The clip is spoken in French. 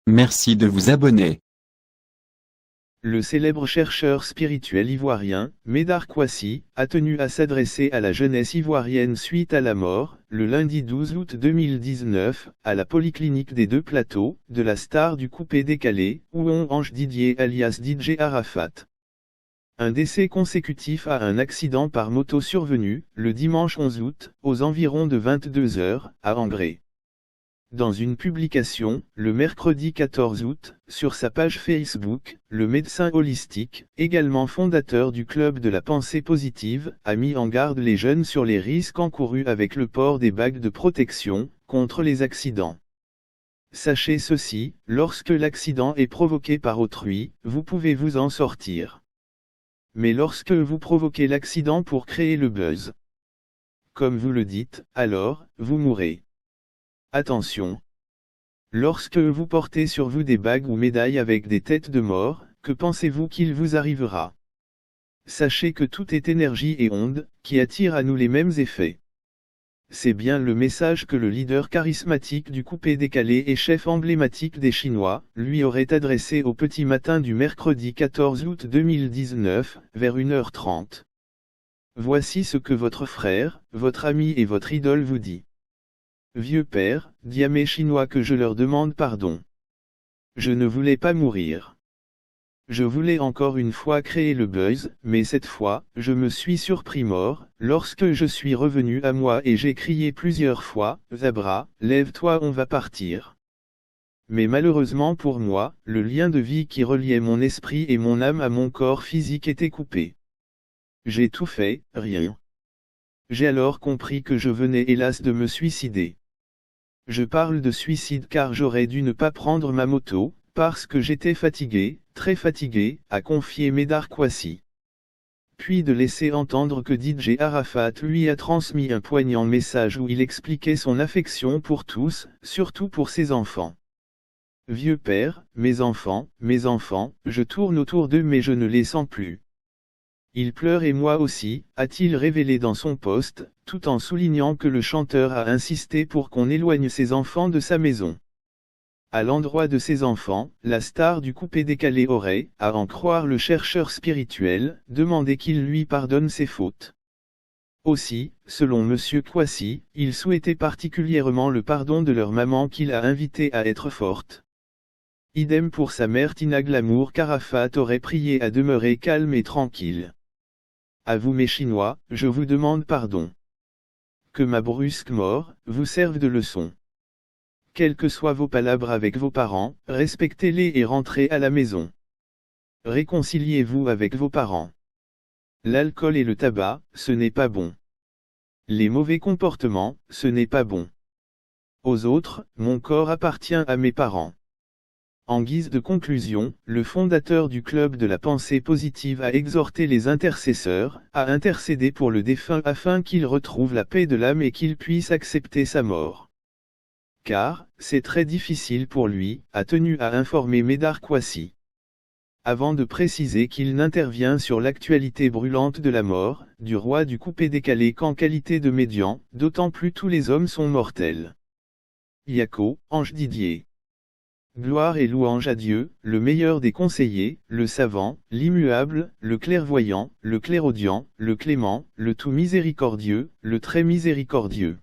Merci de vous abonner. Le célèbre chercheur spirituel ivoirien, Médard Kouassi, a tenu à s'adresser à la jeunesse ivoirienne suite à la mort, le lundi 12 août 2019, à la polyclinique des Deux Plateaux, de la star du coupé-décalé, Ouon Ange Didier alias DJ Arafat. Un décès consécutif à un accident par moto survenu, le dimanche 11 août, aux environs de 22 h, à Angré. Dans une publication, le mercredi 14 août, sur sa page Facebook, le médecin holistique, également fondateur du Club de la Pensée Positive, a mis en garde les jeunes sur les risques encourus avec le port des bagues de protection, contre les accidents. Sachez ceci, lorsque l'accident est provoqué par autrui, vous pouvez vous en sortir. Mais lorsque vous provoquez l'accident pour créer le buzz, comme vous le dites, alors, vous mourrez. Attention! Lorsque vous portez sur vous des bagues ou médailles avec des têtes de mort, que pensez-vous qu'il vous arrivera? Sachez que tout est énergie et onde, qui attirent à nous les mêmes effets. C'est bien le message que le leader charismatique du coupé-décalé et chef emblématique des Chinois, lui aurait adressé au petit matin du mercredi 14 août 2019, vers 1h30. Voici ce que votre frère, votre ami et votre idole vous dit. Vieux père, dis à mes Chinois que je leur demande pardon. Je ne voulais pas mourir. Je voulais encore une fois créer le buzz, mais cette fois, je me suis surpris mort, lorsque je suis revenu à moi et j'ai crié plusieurs fois, Zabra, lève-toi, on va partir. Mais malheureusement pour moi, le lien de vie qui reliait mon esprit et mon âme à mon corps physique était coupé. J'ai tout fait, rien. J'ai alors compris que je venais hélas de me suicider. Je parle de suicide car j'aurais dû ne pas prendre ma moto, parce que j'étais fatigué, très fatigué, a confié Médard Kouassi. Puis de laisser entendre que DJ Arafat lui a transmis un poignant message où il expliquait son affection pour tous, surtout pour ses enfants. Vieux père, mes enfants, je tourne autour d'eux mais je ne les sens plus. Ils pleurent et moi aussi, a-t-il révélé dans son post, tout en soulignant que le chanteur a insisté pour qu'on éloigne ses enfants de sa maison. À l'endroit de ses enfants, la star du coupé-décalé aurait, à en croire le chercheur spirituel, demandé qu'il lui pardonne ses fautes. Aussi, selon M. Kouassi, il souhaitait particulièrement le pardon de leur maman qu'il a invitée à être forte. Idem pour sa mère Tina Glamour qu'Arafat aurait prié à demeurer calme et tranquille. À vous mes Chinois, je vous demande pardon. Que ma brusque mort vous serve de leçon. Quelles que soient vos palabres avec vos parents, respectez-les et rentrez à la maison. Réconciliez-vous avec vos parents. L'alcool et le tabac, ce n'est pas bon. Les mauvais comportements, ce n'est pas bon. Aux autres, mon corps appartient à mes parents. En guise de conclusion, le fondateur du Club de la Pensée Positive a exhorté les intercesseurs à intercéder pour le défunt afin qu'il retrouve la paix de l'âme et qu'il puisse accepter sa mort. Car, c'est très difficile pour lui, a tenu à informer Médard Kouassi. Avant de préciser qu'il n'intervient sur l'actualité brûlante de la mort, du roi du coupé-décalé qu'en qualité de médian, d'autant plus tous les hommes sont mortels. Yako, Ange Didier. Gloire et louange à Dieu, le meilleur des conseillers, le savant, l'immuable, le clairvoyant, le clairaudient, le clément, le tout miséricordieux, le très miséricordieux.